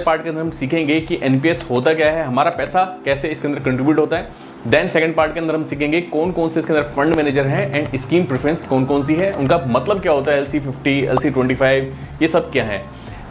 Part के अंदर हम सीखेंगे कि एनपीएस होता क्या है, हमारा पैसा कैसे इसके अंदर कंट्रीब्यूट होता है। देन सेकंड पार्ट के अंदर हम सीखेंगे कौन कौन से इसके अंदर फंड मैनेजर हैं एंड स्कीम प्रेफरेंस कौन कौन सी है, उनका मतलब क्या होता है, LC50, LC25 ये सब क्या है।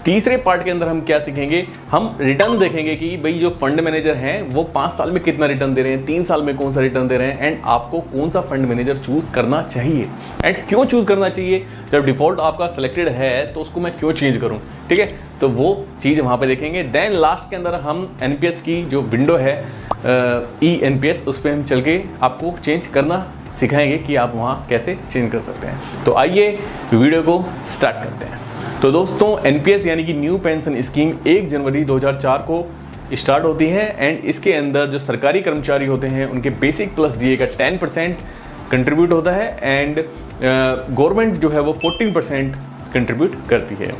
तीसरे पार्ट के अंदर हम क्या सीखेंगे, हम रिटर्न देखेंगे कि भाई जो फंड मैनेजर हैं वो 5 साल में कितना रिटर्न दे रहे हैं, 3 साल में कौन सा रिटर्न दे रहे हैं, एंड आपको कौन सा फंड मैनेजर चूज करना चाहिए एंड क्यों चूज करना चाहिए। जब डिफॉल्ट आपका सिलेक्टेड है तो उसको मैं क्यों चेंज करूं, ठीक है, तो वो चीज़ वहाँ पे देखेंगे। देन लास्ट के अंदर हम एनपीएस की जो विंडो है ENPS, उस पर हम चल के आपको चेंज करना सिखाएंगे कि आप वहाँ कैसे चेंज कर सकते हैं। तो आइए वीडियो को स्टार्ट करते हैं। तो दोस्तों एनपीएस यानी कि न्यू पेंशन स्कीम 1 जनवरी 2004 को स्टार्ट होती है एंड इसके अंदर जो सरकारी कर्मचारी होते हैं उनके बेसिक प्लस डीए का 10% कंट्रीब्यूट होता है एंड गवर्नमेंट जो है वो 14% कंट्रीब्यूट करती है।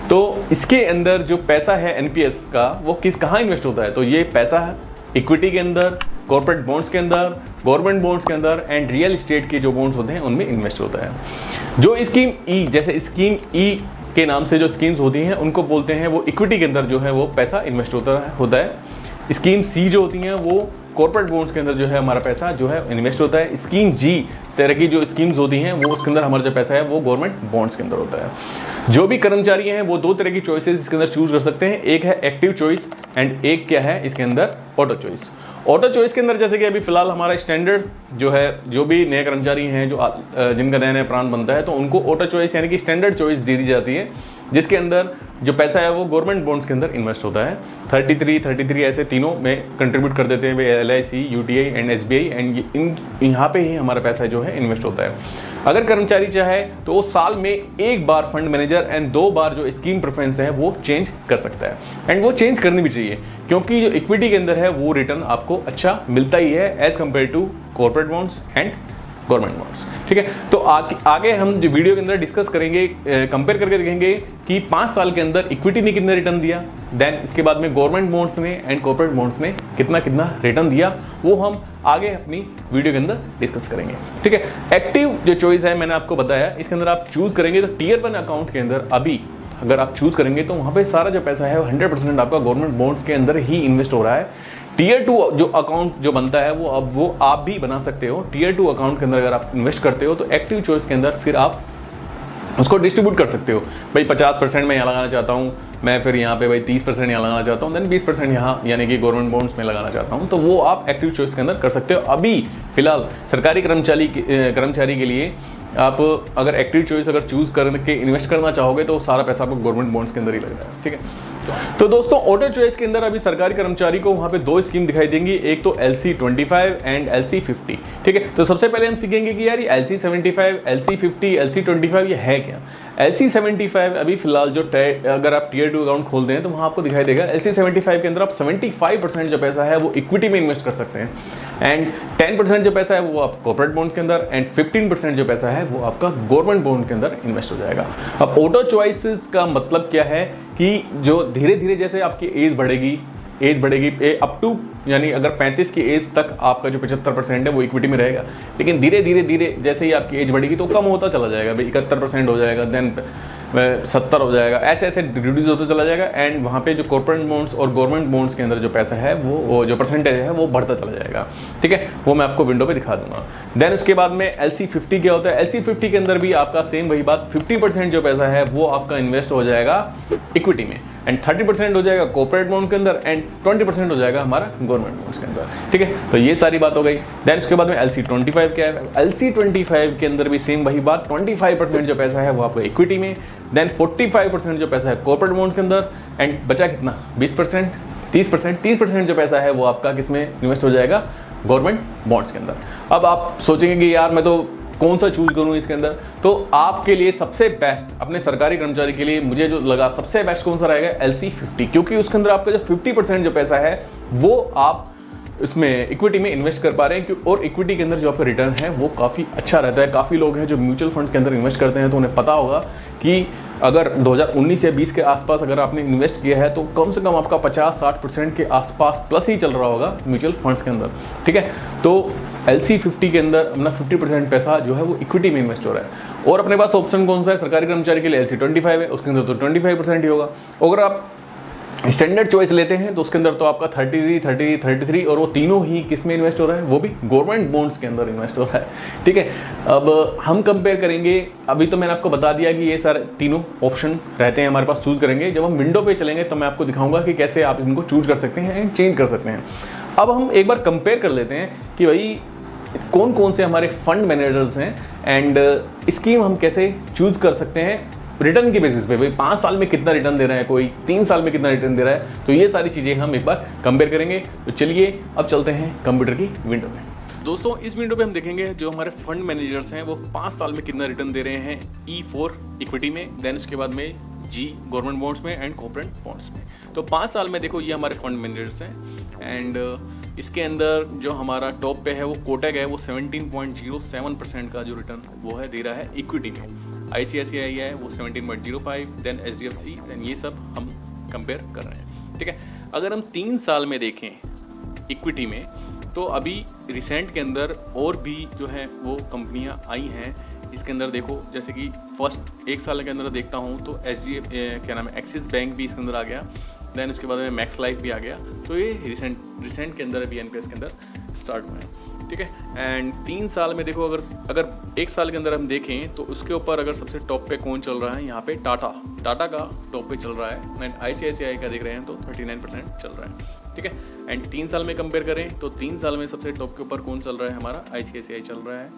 तो इसके अंदर जो पैसा है एनपीएस का वो कहाँ इन्वेस्ट होता है, तो ये पैसा इक्विटी के अंदर, कॉर्पोरेट बॉन्ड्स के अंदर, गवर्नमेंट बॉन्ड्स के अंदर एंड रियल एस्टेट के जो बॉन्ड्स होते हैं उनमें इन्वेस्ट होता है। जो स्कीम ई, जैसे स्कीम ई के नाम से जो स्कीम्स होती हैं उनको बोलते हैं वो इक्विटी के अंदर जो है वो पैसा इन्वेस्ट होता है। स्कीम सी जो होती हैं वो कॉर्पोरेट बॉन्ड्स के अंदर जो है हमारा पैसा जो है इन्वेस्ट होता है। स्कीम जी तरह की जो स्कीम्स होती हैं वो उसके अंदर हमारा जो पैसा है वो गवर्नमेंट बॉन्ड्स के अंदर होता है। जो भी कर्मचारी हैं वो 2 तरह की चॉइसेस इसके अंदर चूज कर सकते हैं, एक है एक्टिव चॉइस एंड एक क्या है इसके अंदर ऑटो चॉइस। ऑटो चॉइस के अंदर जैसे कि अभी फिलहाल हमारा स्टैंडर्ड जो है, जो भी नए कर्मचारी हैं जो जिनका नया नया प्राण बनता है तो उनको ऑटो चॉइस यानी कि स्टैंडर्ड चॉइस दे दी जाती है, जिसके अंदर जो पैसा है वो गवर्नमेंट बॉन्ड्स के अंदर इन्वेस्ट होता है। 33 ऐसे तीनों में कंट्रीब्यूट कर देते हैं वे, LIC, UTI and SBI and यहाँ पे ही हमारा पैसा जो है इन्वेस्ट होता है। अगर कर्मचारी चाहे तो वो साल में 1 बार फंड मैनेजर एंड 2 बार जो स्कीम प्रेफरेंस है वो चेंज कर सकता है एंड वो चेंज करनी भी चाहिए, क्योंकि जो इक्विटी के अंदर है वो रिटर्न आपको अच्छा मिलता ही है as compare to corporate bonds and government bonds, ठीक है। तो आगे हम जो वीडियो के अंदर डिस्कस करेंगे, कंपेयर करके देखेंगे कि 5 साल के अंदर इक्विटी ने कितना रिटर्न दिया, देन इसके बाद में गवर्नमेंट बॉन्ड्स ने एंड कॉर्पोरेट बॉन्ड्स ने कितना कितना रिटर्न दिया, वो हम आगे अपनी वीडियो के अंदर डिस्कस करेंगे, ठीक है। एक्टिव जो चॉइस है मैंने आपको बताया, इसके अंदर आप चूज करेंगे तो Tier 1 अकाउंट के अंदर अभी अगर आप चूज करेंगे तो वहाँ पे सारा जो पैसा है 100% आपका गवर्नमेंट बॉन्ड्स के अंदर ही इन्वेस्ट हो रहा है। Tier 2 जो अकाउंट जो बनता है वो आप भी बना सकते हो। Tier 2 अकाउंट के अंदर अगर आप इन्वेस्ट करते हो तो एक्टिव चॉइस के अंदर फिर आप उसको डिस्ट्रीब्यूट कर सकते हो, भाई 50% मैं यहाँ लगाना चाहता हूँ, मैं फिर यहाँ पे भाई 30% यहाँ लगाना चाहता हूँ, देन 20% यहाँ यानी कि गवर्नमेंट बॉन्ड्स में लगाना चाहता हूँ, तो वो आप एक्टिव चॉइस के अंदर कर सकते हो। अभी फिलहाल सरकारी कर्मचारी के लिए आप अगर एक्टिव चॉइस अगर चूज करके इन्वेस्ट करना चाहोगे तो सारा पैसा आपको गवर्नमेंट बॉन्ड्स के अंदर ही लग रहा है, ठीक है। तो दोस्तों ऑटो चॉइस के अंदर अभी सरकारी कर्मचारी को वहां पे 2 स्कीम दिखाई देंगी, एक तो LC25 एंड LC50, ठीक है। तो सबसे पहले हम सीखेंगे कि यार ये LC75, LC50, LC25 ये है क्या। LC75 अभी फिलहाल जो अगर आप Tier 2 अकाउंट खोलते हैं तो वहाँ आपको दिखाई देगा LC75 के अंदर आप 75% जो पैसा है वो इक्विटी में इन्वेस्ट कर सकते हैं एंड 10% जो पैसा है वो आप कॉर्पोरेट बॉन्ड के अंदर एंड 15% जो पैसा है वो आपका गवर्नमेंट बॉन्ड के अंदर इन्वेस्ट हो जाएगा। अब ऑटो चॉइसेस का मतलब क्या है कि जो धीरे धीरे जैसे आपकी एज बढ़ेगी अप टू यानी अगर 35 की एज तक आपका जो 75% है वो इक्विटी में रहेगा, लेकिन धीरे जैसे ही आपकी एज बढ़ेगी तो कम होता चला जाएगा, भाई 71% हो जाएगा, देन 70 हो जाएगा, ऐसे रिड्यूस होता चला जाएगा एंड वहाँ पे जो कॉर्पोरेट बॉन्ड्स और गवर्नमेंट बॉन्ड्स के अंदर जो पैसा है वो जो परसेंटेज है वो बढ़ता चला जाएगा, ठीक है। वो मैं आपको विंडो पे दिखा दूंगा। देन उसके बाद में LC50 क्या होता है, LC50 के अंदर भी आपका सेम वही बात, 50% जो पैसा है वो आपका इन्वेस्ट हो जाएगा इक्विटी में एंड 30% हो जाएगा कॉर्पोरेट बॉन्ड के अंदर एंड 20% हो जाएगा हमारा गवर्नमेंट बॉन्ड्स के अंदर, ठीक है। तो ये सारी बात हो गई। देन उसके बाद में LC25 क्या है, LC25 के अंदर भी सेम वही बात, 25% जो पैसा है वो आपका इक्विटी में, देन 45% जो पैसा है कॉर्पोरेट बॉन्ड्स के अंदर एंड बचा कितना 20%, 30% जो पैसा है वो आपका किसमें इन्वेस्ट हो जाएगा, गवर्नमेंट बॉन्ड्स के अंदर। अब आप सोचेंगे कि यार मैं तो कौन सा चूज करूं इसके अंदर, तो आपके लिए सबसे बेस्ट अपने सरकारी कर्मचारी के लिए मुझे जो लगा सबसे बेस्ट कौन सा रहेगा, LC50, क्योंकि उसके अंदर आपका जो 50% जो पैसा है वो आप इसमें इक्विटी में इन्वेस्ट कर पा रहे हैं और इक्विटी के अंदर जो आपका रिटर्न है वो काफ़ी अच्छा रहता है। काफ़ी लोग हैं जो म्यूचुअल फंड्स के अंदर इन्वेस्ट करते हैं तो उन्हें पता होगा कि अगर 2019 या 20 के आसपास अगर आपने इन्वेस्ट किया है तो कम से कम आपका 50-60% के आसपास प्लस ही चल रहा होगा म्यूचुअल फंड्स के अंदर, ठीक है। तो LC50 के अंदर अपना 50% पैसा जो है वो इक्विटी में इन्वेस्ट हो रहा है और अपने पास ऑप्शन कौन सा है सरकारी कर्मचारी के लिए, LC25 है, उसके अंदर तो 25% ही होगा। अगर आप स्टैंडर्ड चॉइस लेते हैं तो उसके अंदर तो आपका 33, 30, 33 और वो तीनों ही किस में इन्वेस्ट हो रहा है, वो भी गवर्नमेंट बॉन्ड्स के अंदर इन्वेस्ट हो रहा है। ठीक है, अब हम कंपेयर करेंगे। अभी तो मैंने आपको बता दिया कि ये सारे तीनों ऑप्शन रहते हैं हमारे पास चूज करेंगे। जब हम विंडो पे चलेंगे तो मैं आपको दिखाऊंगा कि कैसे आप इनको चूज कर सकते हैं एंड चेंज कर सकते हैं। अब हम एक बार कंपेयर कर लेते हैं कि भाई कौन कौन से हमारे फंड मैनेजर्स हैं एंड स्कीम हम कैसे चूज कर सकते हैं रिटर्न की बेसिस पे। भाई 5 साल में कितना रिटर्न दे रहा है, कोई 3 साल में कितना रिटर्न दे रहा है, तो ये सारी चीजें हम एक बार कंपेयर करेंगे। तो चलिए अब चलते हैं कंप्यूटर की विंडो में। दोस्तों इस विंडो पे हम देखेंगे जो हमारे फंड मैनेजर्स हैं वो 5 साल में कितना रिटर्न दे रहे हैं E4 इक्विटी में, देन उसके बाद में G गवर्नमेंट बॉन्ड्स में एंड कॉर्पोरेट बॉन्ड्स में। तो 5 साल में देखो ये हमारे फंड मैनेजर्स हैं एंड इसके अंदर जो हमारा टॉप पे है वो कोटक है, वो 17.07% का जो रिटर्न वो है दे रहा है इक्विटी में। ICICI है वो 17.05, देन HDFC, देन ये सब हम कंपेयर कर रहे हैं। ठीक है, अगर हम 3 साल में देखें इक्विटी में तो अभी रिसेंट के अंदर और भी जो है वो कंपनियां आई हैं इसके अंदर। देखो जैसे कि फर्स्ट 1 साल के अंदर देखता हूँ तो क्या नाम है, एक्सिस बैंक भी इसके अंदर आ गया, देन उसके बाद में मैक्स लाइफ भी आ गया। तो ये रिसेंट के अंदर अभी NPS के अंदर स्टार्ट हुए हैं। ठीक है, एंड 3 साल में देखो अगर 1 साल के अंदर हम देखें तो उसके ऊपर अगर सबसे टॉप पे कौन चल रहा है, यहाँ पे टाटा का टॉप पे चल रहा है एंड ICICI का देख रहे हैं तो 39% चल रहा है। ठीक है, एंड 3 साल में कंपेयर करें तो 3 साल में सबसे टॉप के ऊपर कौन चल रहा है, हमारा ICICI चल रहा है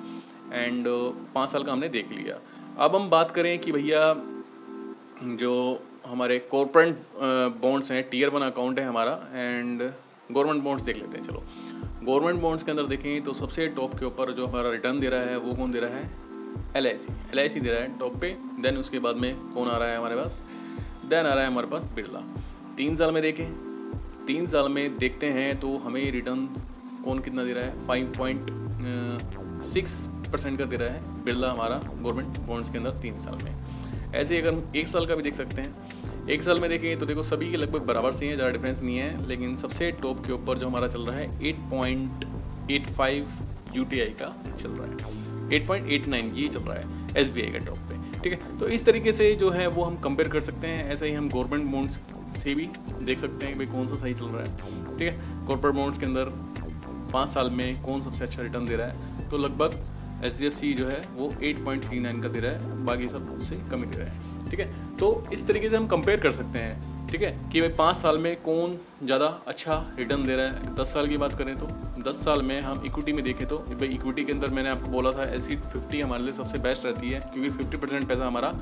एंड 5 साल का हमने देख लिया। अब हम बात करें कि भैया जो हमारे कॉर्पोरेट बॉन्ड्स हैं, Tier 1 अकाउंट है हमारा एंड गवर्नमेंट बॉन्ड्स देख लेते हैं। चलो गवर्नमेंट बॉन्ड्स के अंदर देखें तो सबसे टॉप के ऊपर जो हमारा रिटर्न दे रहा है वो कौन दे रहा है, LIC दे रहा है टॉप पे। देन उसके बाद में कौन आ रहा है हमारे पास, देन आ रहा है हमारे पास बिरला। 3 साल में देखें, 3 साल में देखते हैं तो हमें रिटर्न कौन कितना दे रहा है, 5.6% का दे रहा है बिरला हमारा गवर्नमेंट बॉन्ड्स के अंदर 3 साल में। ऐसे अगर हम 1 साल का भी देख सकते हैं, 1 साल में देखें तो देखो सभी के लगभग बराबर से हैं, ज़्यादा डिफरेंस नहीं है, लेकिन सबसे टॉप के ऊपर जो हमारा चल रहा है 8.85 UTI का चल रहा है, 8.89 ये चल रहा है SBI का टॉप पे। ठीक है, तो इस तरीके से जो है वो हम कंपेयर कर सकते हैं। ऐसे ही हम गवर्नमेंट बॉन्ड्स से भी देख सकते हैं कि भाई कौन सा सही चल रहा है। ठीक है, कॉर्पोरेट बॉन्ड्स के अंदर 5 साल में कौन सबसे अच्छा रिटर्न दे रहा है, तो लगभग HDFC जो है वो 8.39 का दे रहा है, बाकी सब उससे कम ही दे रहा है। ठीक है, तो इस तरीके से हम कंपेयर कर सकते हैं। ठीक है, कि भाई 5 साल में कौन ज़्यादा अच्छा रिटर्न दे रहा है। 10 साल की बात करें तो 10 साल में हम इक्विटी में देखें तो भाई इक्विटी के अंदर मैंने आपको बोला था LC50 हमारे लिए सबसे बेस्ट रहती है, क्योंकि 50% पैसा हमारा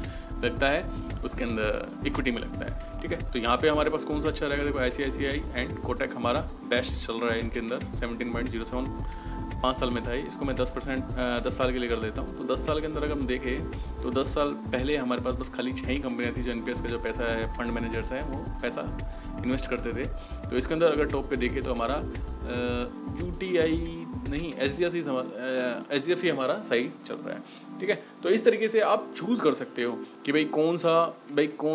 लगता है उसके अंदर इक्विटी में लगता है। ठीक है, तो यहाँ पे हमारे पास कौन सा अच्छा रहेगा, देखो ICICI एंड कोटक हमारा बेस्ट चल रहा है इनके अंदर 17.07 5 साल में था। इसको मैं 10 साल के लिए कर देता हूँ। तो 10 साल के अंदर अगर हम देखें तो 10 साल पहले हमारे पास बस खाली 6 ही कंपनियाँ थी जो NPS का जो पैसा है, फंड मैनेजर्स हैं वो पैसा इन्वेस्ट करते थे। तो इसके अंदर अगर टॉप पे देखें तो हमारा UTI नहीं, HDFC हमारा सही चल रहा है। ठीक है, तो इस तरीके से आप चूज़ कर सकते हो कि भाई कौन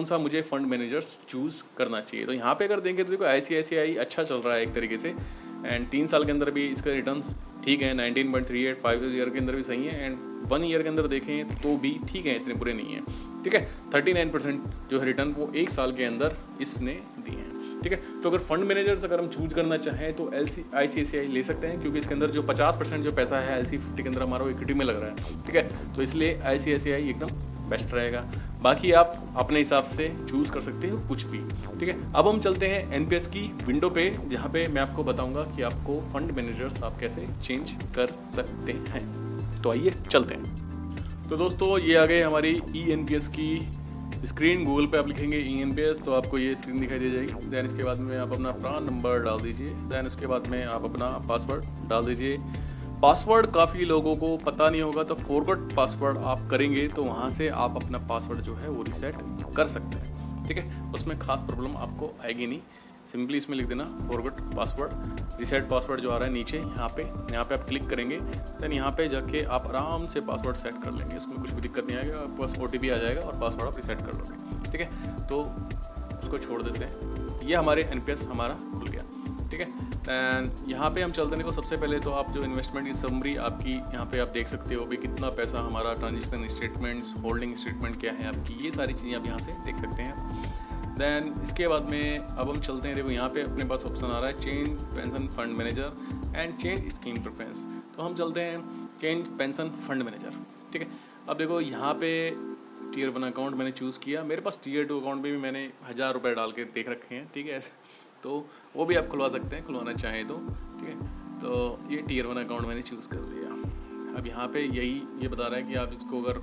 सा मुझे फंड मैनेजर्स चूज़ करना चाहिए। तो यहाँ पे अगर देखें तो देखो ICICI अच्छा चल रहा है एक तरीके से एंड 3 साल के अंदर भी इसका रिटर्न्स ठीक है, 19.38, 5 ईयर के अंदर भी सही है एंड 1 ईयर के अंदर देखें तो भी ठीक है, इतने बुरे नहीं है। ठीक है, 39% जो है रिटर्न वो 1 साल के अंदर इसने दिए हैं। ठीक है, तो अगर फंड मैनेजर्स अगर हम चूज करना चाहें तो ICICI ले सकते हैं, क्योंकि इसके अंदर जो 50% जो पैसा है LC50 के अंदर हमारा इक्विटी में लग रहा है। ठीक है, तो इसलिए ICICI एकदम बेस्ट रहेगा। बाकी आप अपने हिसाब से चूज कर सकते हो कुछ भी। ठीक है, अब हम चलते हैं NPS की विंडो पे, जहाँ पे मैं आपको बताऊंगा कि आपको फंड मैनेजर्स आप कैसे चेंज कर सकते हैं। तो आइए चलते हैं। तो दोस्तों ये आ गए हमारी eNPS की स्क्रीन। गूगल पे आप लिखेंगे eNPS तो आपको ये स्क्रीन दिखाई दे जाएगी। देन इसके बाद में आप अपना प्रान नंबर डाल दीजिए। देन इसके बाद में आप अपना पासवर्ड डाल दीजिए। पासवर्ड काफ़ी लोगों को पता नहीं होगा, तो फॉरगॉट पासवर्ड आप करेंगे तो वहाँ से आप अपना पासवर्ड जो है वो रिसेट कर सकते हैं। ठीक है, उसमें खास प्रॉब्लम आपको आएगी नहीं। सिंपली इसमें लिख देना फॉरगॉट पासवर्ड, रिसेट पासवर्ड जो आ रहा है नीचे यहाँ पे आप क्लिक करेंगे। देन यहाँ पे जाके आप आराम से पासवर्ड सेट कर लेंगे, इसमें कुछ भी दिक्कत नहीं आएगा। आपके पास OTP आ जाएगा और पासवर्ड आप रिसेट कर लोगे। ठीक है, तो उसको छोड़ देते हैं। ये हमारे NPS हमारा खुल गया। ठीक है, एंड यहाँ पे हम चलते हैं। सबसे पहले तो आप जो इन्वेस्टमेंट की समरी आपकी यहाँ पे आप देख सकते हो भी कितना पैसा हमारा, ट्रांजेक्शन स्टेटमेंट्स, होल्डिंग स्टेटमेंट क्या है आपकी, ये सारी चीज़ें आप यहाँ से देख सकते हैं। देन इसके बाद में अब हम चलते हैं, देखो यहाँ पे अपने पास ऑप्शन आ रहा है change pension fund manager and change scheme preference. तो हम चलते हैं चेंज पेंशन फंड मैनेजर, ठीक है। अब देखो यहाँ पे टीयर 1 अकाउंट मैंने चूज़ किया, मेरे पास टीयर 2 अकाउंट में भी मैंने 1000 रुपये डाल के देख रखे हैं, ठीक है। तो वो भी आप खुलवा सकते हैं, खुलवाना चाहें तो, ठीक है। तो ये टीयर 1 अकाउंट मैंने चूज़ कर लिया। अब यहाँ पे ये बता रहा है कि आप इसको अगर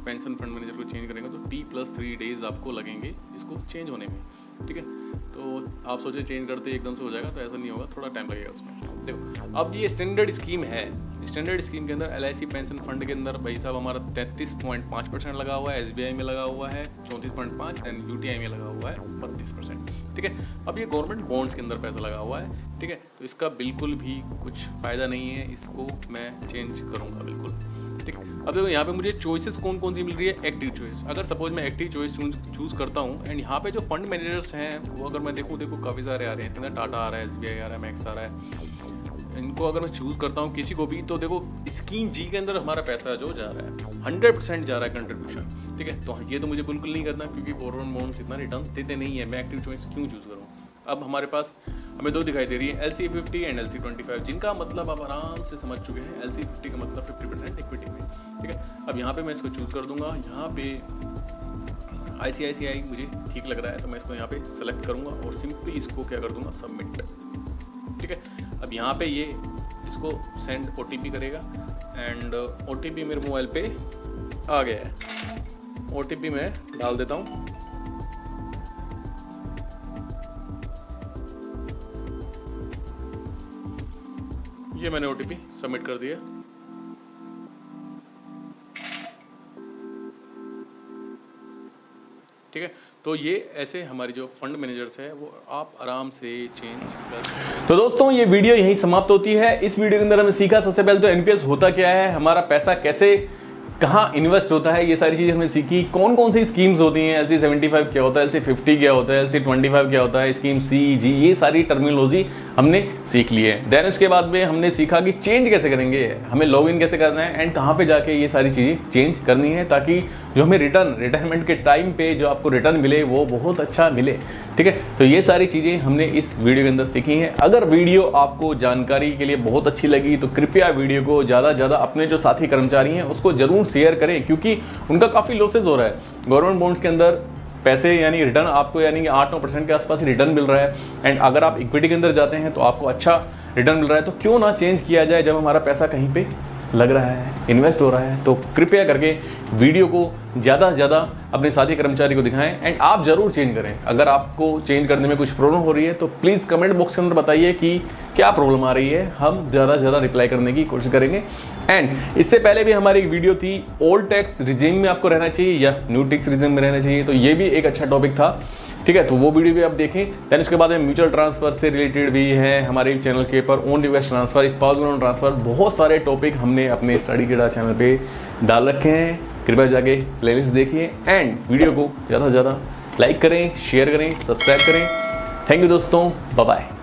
पेंशन फंड मैनेजर को चेंज करेंगे तो T+3 डेज़ आपको लगेंगे इसको चेंज होने में, ठीक है। तो आप सोचे चेंज करते एकदम से हो जाएगा, तो ऐसा नहीं होगा, थोड़ा टाइम लगेगा उसमें। देखो अब ये स्टैंडर्ड स्कीम है, स्टैंडर्ड स्कीम के अंदर LIC पेंशन फंड के अंदर भाई साहब हमारा 33.5% लगा हुआ है, SBI में लगा हुआ है 34.5%, एंड UTI में लगा हुआ है 32%, ठीक है। अब ये गवर्नमेंट बॉन्ड्स के अंदर पैसा लगा हुआ है, ठीक है। तो इसका बिल्कुल भी कुछ फ़ायदा नहीं है, इसको मैं चेंज करूँगा बिल्कुल, ठीक है। अब देखो यहाँ पे मुझे चॉइसेस कौन सी मिल रही है, एक्टिव चॉइस। अगर सपोज मैं एक्टिव चॉइस चूज़ करता हूँ एंड यहाँ पे जो फंड मैनेजर्स हैं वो अगर मैं देखो काफ़ी सारे आ रहे हैं, इसके अंदर टाटा आ रहा है, SBI आ रहा है, मैक्स आ रहा है। इनको अगर मैं चूज़ करता हूँ किसी को भी, तो देखो स्कीम जी के अंदर हमारा पैसा जो जा रहा है 100% जा रहा है कंट्रीब्यूशन, ठीक है। तो ये तो मुझे बिल्कुल नहीं करना, क्योंकि गवर्नमेंट बॉन्ड्स इतना रिटर्न देते नहीं है, मैं एक्टिव चॉइस क्यों चूज़ करूँ। अब हमारे पास हमें 2 दिखाई दे रही है, LC50 एंड LC25, जिनका मतलब आप आराम से समझ चुके हैं। LC50 का मतलब 50% इक्विटी में, ठीक है। अब यहाँ पे मैं इसको चूज़ कर दूंगा, यहाँ पे ICICI मुझे ठीक लग रहा है, तो मैं इसको यहाँ पे सेलेक्ट करूँगा और सिंपली इसको क्या कर दूंगा, सबमिट, ठीक है। अब यहाँ पे ये इसको सेंड OTP करेगा एंड OTP मेरे मोबाइल पे आ गया है। OTP मैं डाल देता हूँ, ये मैंने OTP सबमिट कर दिया। ठीक है, तो ये ऐसे हमारी जो फंड मैनेजर्स है वो आप आराम से चेंज कर। तो दोस्तों ये वीडियो यहीं समाप्त होती है। इस वीडियो के अंदर हमने सीखा सबसे पहले तो NPS होता क्या है, हमारा पैसा कैसे कहाँ इन्वेस्ट होता है, ये सारी चीज़ें हमने सीखी। कौन कौन सी स्कीम्स होती हैं, LC75 क्या होता है, LC50 क्या होता है, LC25 क्या होता है, स्कीम C, G, ये सारी टर्मिनोलॉजी हमने सीख ली है। देन उसके बाद में हमने सीखा कि चेंज कैसे करेंगे, हमें लॉगिन कैसे करना है एंड कहाँ पे जाके ये सारी चीज़ें चेंज करनी है, ताकि जो हमें रिटायरमेंट के टाइम पे जो आपको रिटर्न मिले वो बहुत अच्छा मिले। ठीक है, तो ये सारी चीज़ें हमने इस वीडियो के अंदर सीखी हैं। अगर वीडियो आपको जानकारी के लिए बहुत अच्छी लगी तो कृपया वीडियो को ज़्यादा से ज़्यादा अपने जो साथी कर्मचारी हैं उसको जरूर शेयर करें, क्योंकि उनका काफ़ी लॉसेज हो रहा है। गवर्नमेंट बॉन्ड्स के अंदर पैसे यानी रिटर्न आपको यानी कि 8-9% के आसपास रिटर्न मिल रहा है, एंड अगर आप इक्विटी के अंदर जाते हैं तो आपको अच्छा रिटर्न मिल रहा है। तो क्यों ना चेंज किया जाए जब हमारा पैसा कहीं पे लग रहा है, इन्वेस्ट हो रहा है। तो कृपया करके वीडियो को ज़्यादा से ज़्यादा अपने साथी कर्मचारी को दिखाएं एंड आप ज़रूर चेंज करें। अगर आपको चेंज करने में कुछ प्रॉब्लम हो रही है तो प्लीज़ कमेंट बॉक्स के अंदर बताइए कि क्या प्रॉब्लम आ रही है, हम ज़्यादा से ज़्यादा रिप्लाई करने की कोशिश करेंगे। एंड इससे पहले भी हमारी एक वीडियो थी ओल्ड टैक्स रिजीम में आपको रहना चाहिए या न्यू टैक्स रिजीम में रहना चाहिए, तो ये भी एक अच्छा टॉपिक था। ठीक है, तो वो वीडियो भी आप देखें। दैन उसके बाद में म्यूचुअल ट्रांसफर से रिलेटेड भी है हमारे चैनल के ऊपर, own request transfer, spouse loan transfer, बहुत सारे टॉपिक हमने अपने स्टडी किडा चैनल पे डाल रखे हैं। कृपया जाके प्लेलिस्ट देखिए एंड वीडियो को ज़्यादा से ज़्यादा लाइक करें, शेयर करें, सब्सक्राइब करें। थैंक यू दोस्तों, बाय बाय।